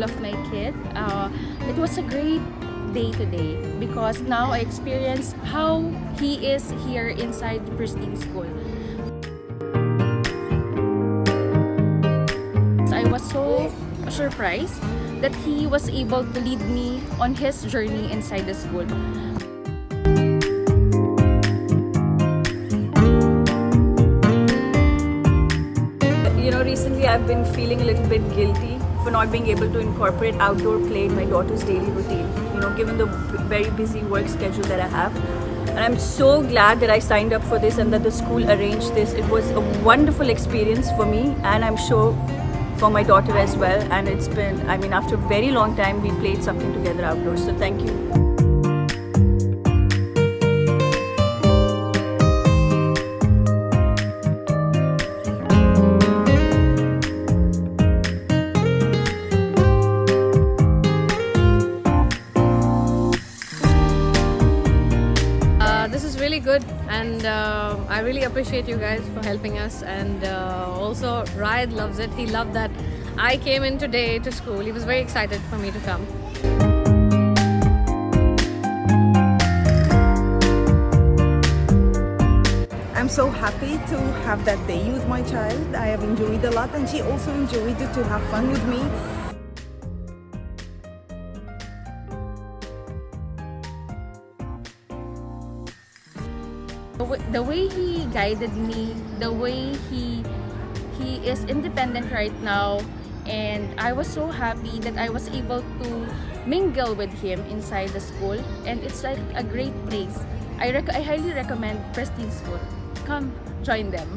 school of my kid. It was a great day today because now I experience how he is here inside the Pristine school. I was so surprised that he was able to lead me on his journey inside the school. Recently I've been feeling a little bit guilty for not being able to incorporate outdoor play in my daughter's daily routine, given the very busy work schedule that I have. And I'm so glad that I signed up for this and that the school arranged this. It was a wonderful experience for me, and I'm sure for my daughter as well. And it's been, after a very long time, we played something together outdoors. So thank you. This is really good, and I really appreciate you guys for helping us. And also, Ryan loves it. He loved that I came in today to school. He was very excited for me to come. I'm so happy to have that day with my child. I have enjoyed a lot, and she also enjoyed it to have fun with me. The way he guided me, the way he is independent right now, and I was so happy that I was able to mingle with him inside the school, and it's like a great place. I highly recommend Pristine School. Come join them.